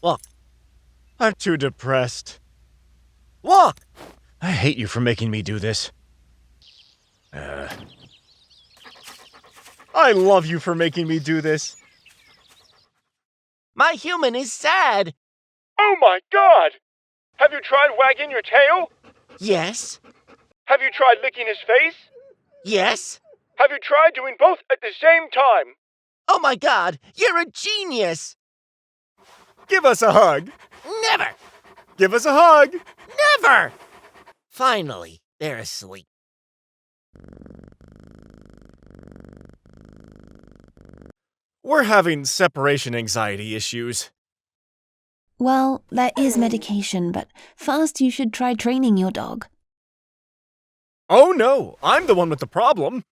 Walk. I'm too depressed. Walk. I hate you for making me do this. I love you for making me do this. My human is sad. Oh my God! Have you tried wagging your tail? Yes. Have you tried licking his face? Yes. Have you tried doing both at the same time? Oh my God, you're a genius. Give us a hug. Never. Give us a hug. Never. Finally, they're asleep. We're having separation anxiety issues. Well, there is medication, but first you should try training your dog. Oh no, I'm the one with the problem.